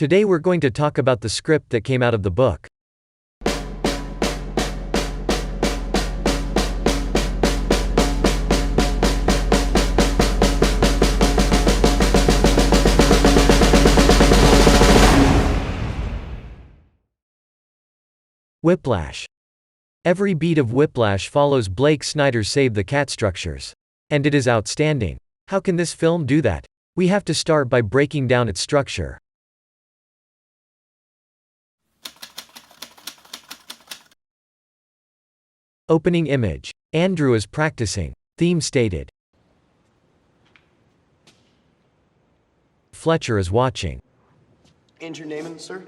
Today we're going to talk about the script that came out of the book. Whiplash. Every beat of Whiplash follows Blake Snyder's Save the Cat structures. And it is outstanding. How can this film do that? We have to start by breaking down its structure. Opening image. Andrew is practicing. Theme stated. Fletcher is watching. And your name, sir?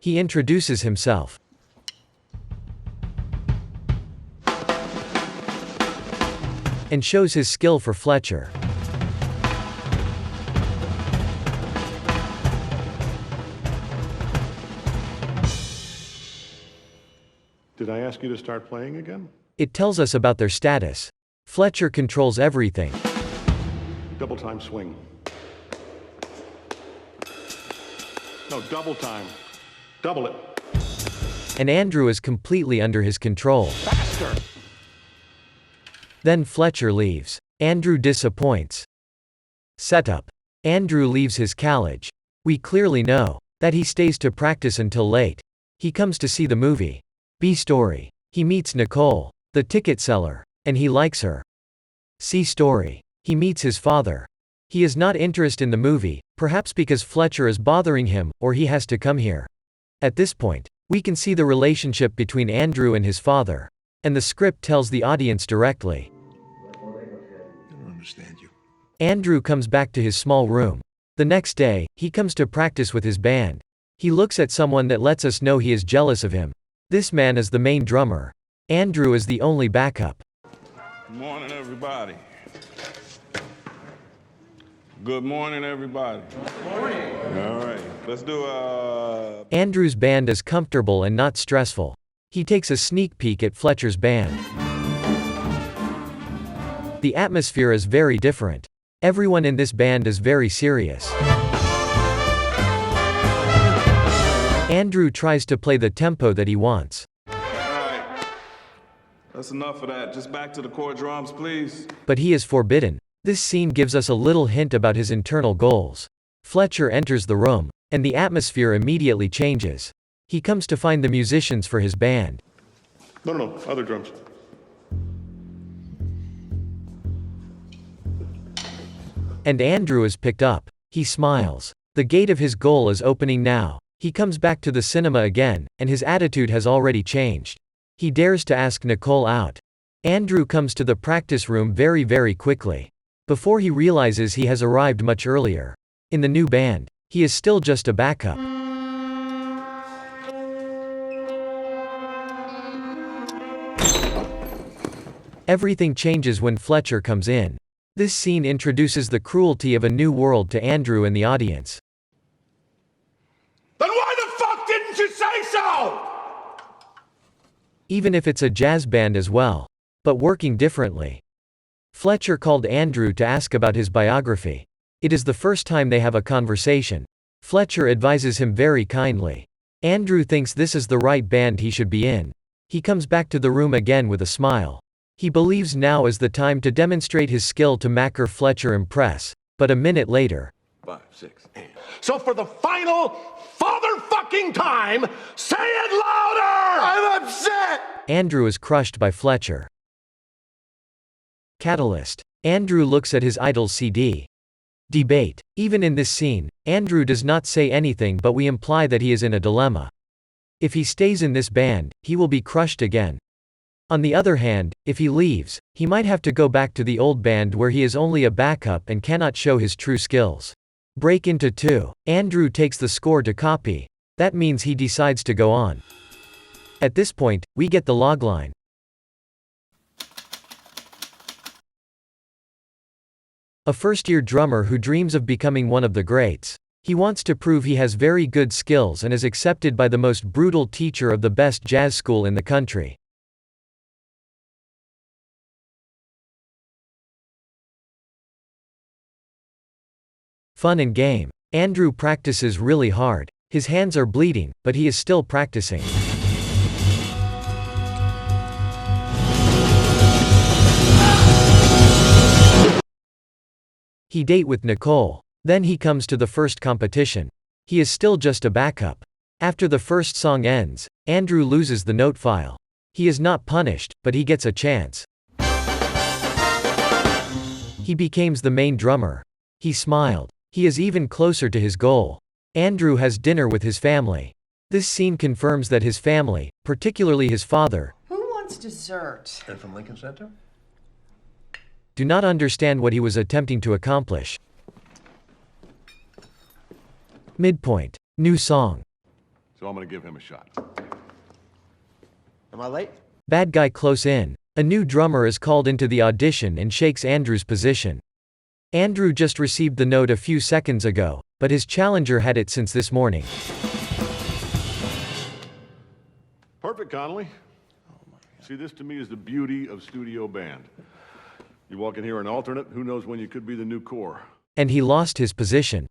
He introduces himself. And shows his skill for Fletcher. Did I ask you to start playing again? It tells us about their status. Fletcher controls everything. Double time swing. No, double time. Double it. And Andrew is completely under his control. Faster! Then Fletcher leaves. Andrew disappoints. Setup. Andrew leaves his college. We clearly know that he stays to practice until late. He comes to see the movie. B story. He meets Nicole, the ticket seller, and he likes her. C story. He meets his father. He is not interested in the movie, perhaps because Fletcher is bothering him, or he has to come here. At this point, we can see the relationship between Andrew and his father. And the script tells the audience directly. I don't understand you. Andrew comes back to his small room. The next day, he comes to practice with his band. He looks at someone that lets us know he is jealous of him. This man is the main drummer. Andrew is the only backup. Good morning, everybody. Good morning, everybody. Good morning. All right, let's do Andrew's band is comfortable and not stressful. He takes a sneak peek at Fletcher's band. The atmosphere is very different. Everyone in this band is very serious. Andrew tries to play the tempo that he wants. All right, that's enough of that. Just back to the core drums, please. But he is forbidden. This scene gives us a little hint about his internal goals. Fletcher enters the room, and the atmosphere immediately changes. He comes to find the musicians for his band. No, other drums. And Andrew is picked up. He smiles. The gate of his goal is opening now. He comes back to the cinema again, and his attitude has already changed. He dares to ask Nicole out. Andrew comes to the practice room very quickly. Before he realizes he has arrived much earlier. In the new band, he is still just a backup. Everything changes when Fletcher comes in. This scene introduces the cruelty of a new world to Andrew and the audience. Then why the fuck didn't you say so? Even if it's a jazz band as well. But working differently. Fletcher called Andrew to ask about his biography. It is the first time they have a conversation. Fletcher advises him very kindly. Andrew thinks this is the right band he should be in. He comes back to the room again with a smile. He believes now is the time to demonstrate his skill to make Fletcher impress. But a minute later. 5, 6, 8. So for the final father-fucking time, say it louder! I'm upset! Andrew is crushed by Fletcher. Catalyst. Andrew looks at his idol's CD. Debate. Even in this scene, Andrew does not say anything, but we imply that he is in a dilemma. If he stays in this band, he will be crushed again. On the other hand, if he leaves, he might have to go back to the old band where he is only a backup and cannot show his true skills. Break into 2. Andrew takes the score to copy. That means he decides to go on. At this point, we get the logline. A first-year drummer who dreams of becoming one of the greats. He wants to prove he has very good skills and is accepted by the most brutal teacher of the best jazz school in the country. Fun and game. Andrew practices really hard. His hands are bleeding, but he is still practicing. He date with Nicole. Then he comes to the first competition. He is still just a backup. After the first song ends, Andrew loses the note file. He is not punished, but he gets a chance. He becomes the main drummer. He smiled. He is even closer to his goal. Andrew has dinner with his family. This scene confirms that his family, particularly his father, Who wants dessert? And from Lincoln Center? do not understand what he was attempting to accomplish. Midpoint. New song. So I'm gonna give him a shot. Am I late? Bad guy close in. A new drummer is called into the audition and shakes Andrew's position. Andrew just received the note a few seconds ago, but his challenger had it since this morning. Perfect, Connolly. See, this to me is the beauty of studio band. You walk in here an alternate, who knows when you could be the new core. And he lost his position.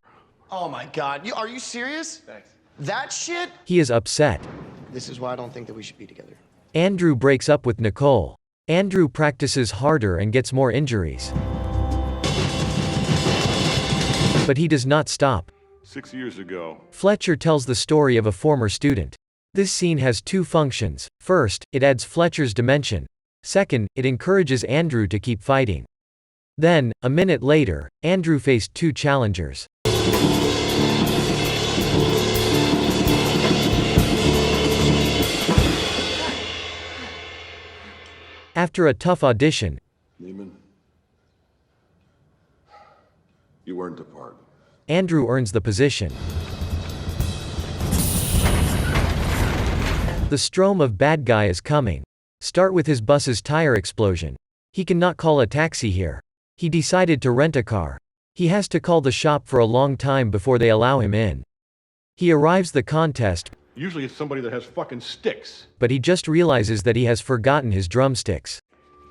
Oh my God, are you serious? Thanks. That shit? He is upset. This is why I don't think that we should be together. Andrew breaks up with Nicole. Andrew practices harder and gets more injuries. But he does not stop. 6 years ago, Fletcher tells the story of a former student. This scene has two functions. First, it adds Fletcher's dimension. Second, it encourages Andrew to keep fighting. Then, a minute later, Andrew faced two challengers. After a tough audition, Neiman, you earned the part. Andrew earns the position. The storm of bad guy is coming. Start with his bus's tire explosion. He cannot call a taxi here. He decided to rent a car. He has to call the shop for a long time before they allow him in. He arrives the contest, Usually it's somebody that has fucking sticks. but he just realizes that he has forgotten his drumsticks.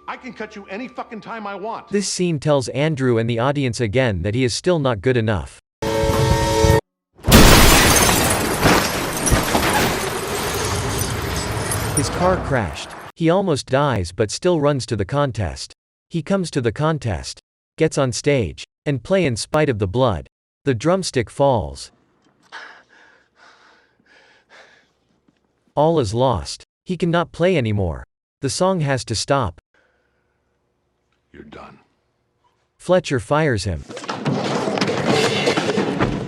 I can cut you any fucking time I want. This scene tells Andrew and the audience again that he is still not good enough. His car crashed. He almost dies but still runs to the contest. He comes to the contest, gets on stage, and play in spite of the blood. The drumstick falls. All is lost. He cannot play anymore. The song has to stop. You're done. Fletcher fires him.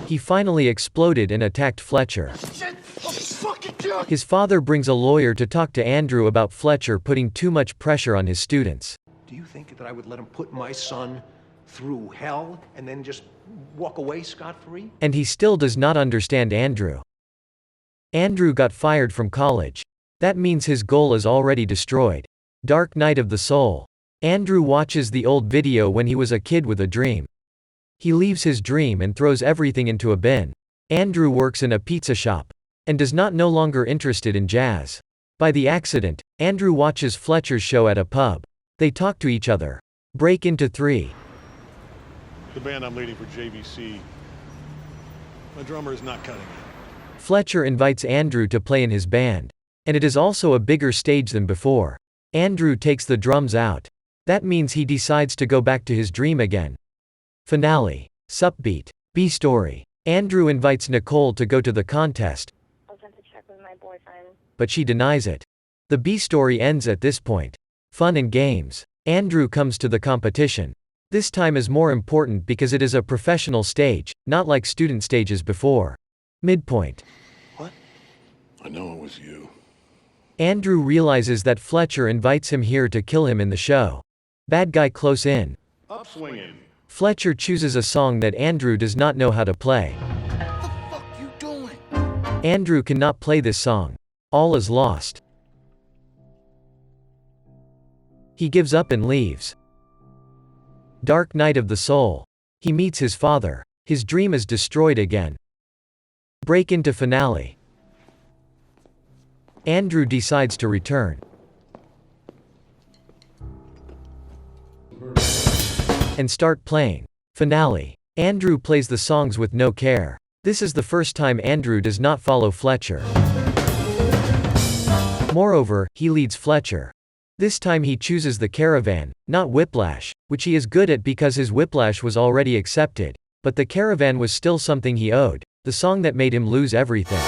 He finally exploded and attacked Fletcher. His father brings a lawyer to talk to Andrew about Fletcher putting too much pressure on his students. Do you think that I would let him put my son through hell and then just walk away scot-free? And he still does not understand Andrew. Andrew got fired from college. That means his goal is already destroyed. Dark night of the soul. Andrew watches the old video when he was a kid with a dream. He leaves his dream and throws everything into a bin. Andrew works in a pizza shop and does not no longer interested in jazz. By the accident, Andrew watches Fletcher's show at a pub. They talk to each other. Break into 3. The band I'm leading for JVC, my drummer is not cutting it. Fletcher invites Andrew to play in his band. And it is also a bigger stage than before. Andrew takes the drums out. That means he decides to go back to his dream again. Finale. Supbeat. B-story. Andrew invites Nicole to go to the contest, I was sent to check with my boyfriend. but she denies it. The B-story ends at this point. Fun and games. Andrew comes to the competition. This time is more important because it is a professional stage, not like student stages before. Midpoint. What? I know it was you. Andrew realizes that Fletcher invites him here to kill him in the show. Bad guy close in. Upswinging. Fletcher chooses a song that Andrew does not know how to play. What the fuck you doing? Andrew cannot play this song. All is lost. He gives up and leaves. Dark night of the soul. He meets his father. His dream is destroyed again. Break into finale. Andrew decides to return and start playing. Finale. Andrew plays the songs with no care. This is the first time Andrew does not follow Fletcher. Moreover, he leads Fletcher. This time he chooses the caravan, not Whiplash, which he is good at because his Whiplash was already accepted, but the caravan was still something he owed, the song that made him lose everything.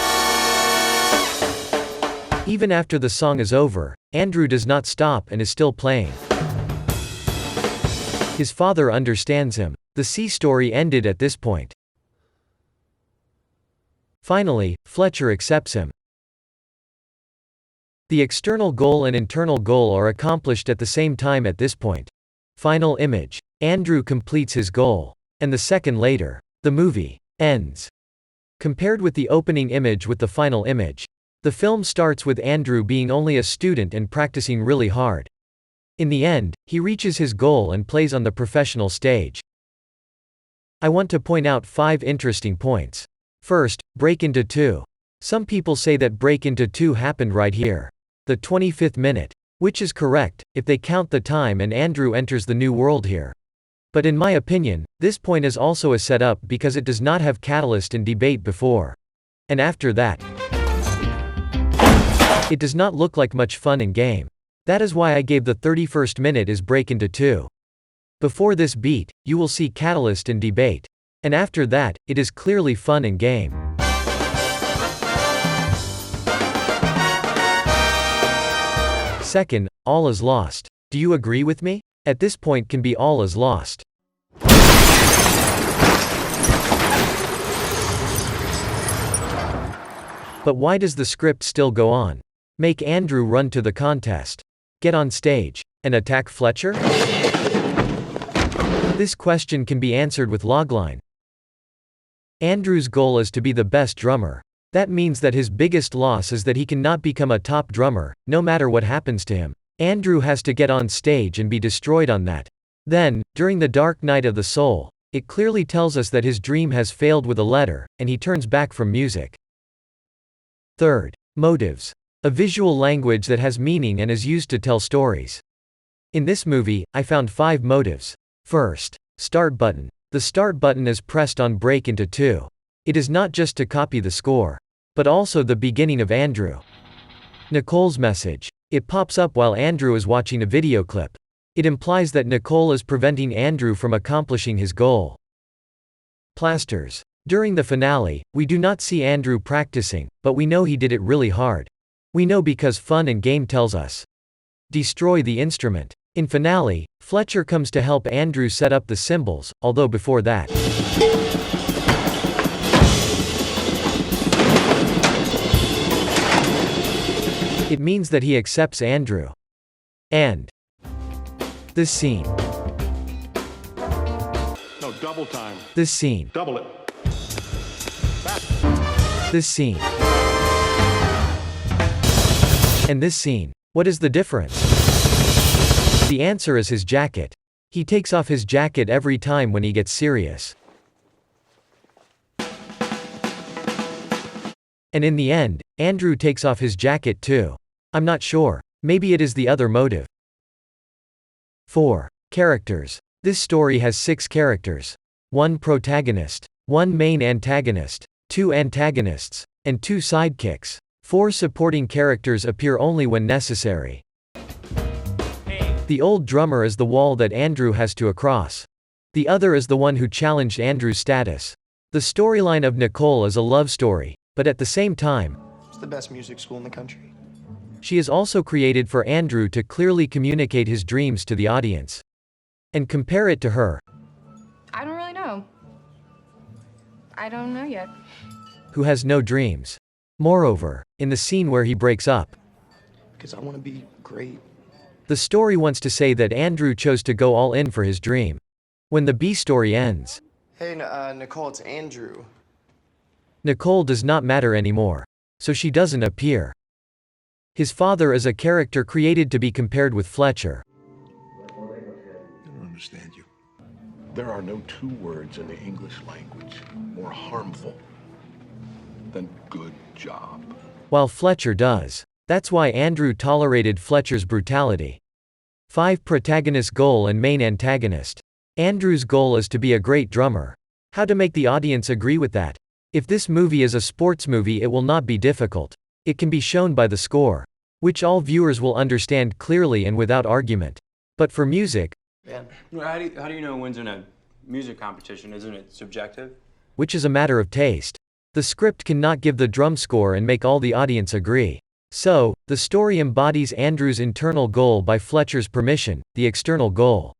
Even after the song is over, Andrew does not stop and is still playing. His father understands him. The C story ended at this point. Finally, Fletcher accepts him. The external goal and internal goal are accomplished at the same time at this point. Final image. Andrew completes his goal. And the second later, the movie ends. Compared with the opening image with the final image, the film starts with Andrew being only a student and practicing really hard. In the end, he reaches his goal and plays on the professional stage. I want to point out 5 interesting points. First, break into 2. Some people say that break into 2 happened right here. The 25th minute. Which is correct, if they count the time and Andrew enters the new world here. But in my opinion, this point is also a setup because it does not have catalyst and debate before. And after that, it does not look like much fun and game. That is why I gave the 31st minute is break into 2. Before this beat, you will see catalyst and debate. And after that, it is clearly fun and game. Second, all is lost. Do you agree with me? At this point can be all is lost. But why does the script still go on? Make Andrew run to the contest. Get on stage. And attack Fletcher? This question can be answered with Logline. Andrew's goal is to be the best drummer. That means that his biggest loss is that he cannot become a top drummer, no matter what happens to him. Andrew has to get on stage and be destroyed on that. Then, during the dark night of the soul, it clearly tells us that his dream has failed with a letter, and he turns back from music. Third, motives. A visual language that has meaning and is used to tell stories. In this movie, I found 5 motives. First, start button. The start button is pressed on break into 2. It is not just to copy the score, but also the beginning of Andrew. Nicole's message. It pops up while Andrew is watching a video clip. It implies that Nicole is preventing Andrew from accomplishing his goal. Plasters. During the finale, we do not see Andrew practicing, but we know he did it really hard. We know because fun and game tells us. Destroy the instrument. In finale, Fletcher comes to help Andrew set up the cymbals, although before that, it means that he accepts Andrew. And this scene. No, double time. This scene. Double it. This scene. And this scene. What is the difference? The answer is his jacket. He takes off his jacket every time when he gets serious. And in the end, Andrew takes off his jacket too. I'm not sure. Maybe it is the other motive. 4. Characters. This story has 6 characters. 1 protagonist, 1 main antagonist, 2 antagonists, and 2 sidekicks. 4 supporting characters appear only when necessary. The old drummer is the wall that Andrew has to cross. The other is the one who challenged Andrew's status. The storyline of Nicole is a love story, but at the same time, It's the best music school in the country. she is also created for Andrew to clearly communicate his dreams to the audience. And compare it to her, I don't really know. I don't know yet. who has no dreams. Moreover, in the scene where he breaks up, Because I want to be great. the story wants to say that Andrew chose to go all in for his dream. When the B story ends, Hey, Nicole, it's Andrew. Nicole does not matter anymore. So she doesn't appear. His father is a character created to be compared with Fletcher. I don't understand you. There are no 2 words in the English language more harmful than good job. While Fletcher does. That's why Andrew tolerated Fletcher's brutality. 5 Protagonist goal and main antagonist. Andrew's goal is to be a great drummer. How to make the audience agree with that? If this movie is a sports movie, it will not be difficult. It can be shown by the score, which all viewers will understand clearly and without argument. But for music, How do you know when's in a music competition? Isn't it subjective? which is a matter of taste, the script cannot give the drum score and make all the audience agree. So, the story embodies Andrew's internal goal by Fletcher's permission, the external goal.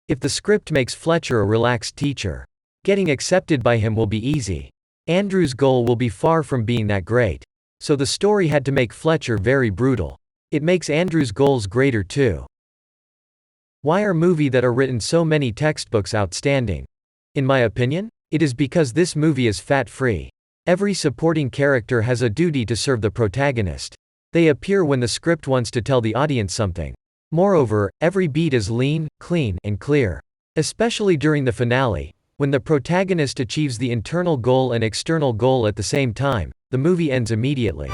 If the script makes Fletcher a relaxed teacher, getting accepted by him will be easy. Andrew's goal will be far from being that great. So the story had to make Fletcher very brutal. It makes Andrew's goals greater too. Why are movies that are written so many textbooks outstanding? In my opinion, it is because this movie is fat-free. Every supporting character has a duty to serve the protagonist. They appear when the script wants to tell the audience something. Moreover, every beat is lean, clean, and clear. Especially during the finale, when the protagonist achieves the internal goal and external goal at the same time, the movie ends immediately.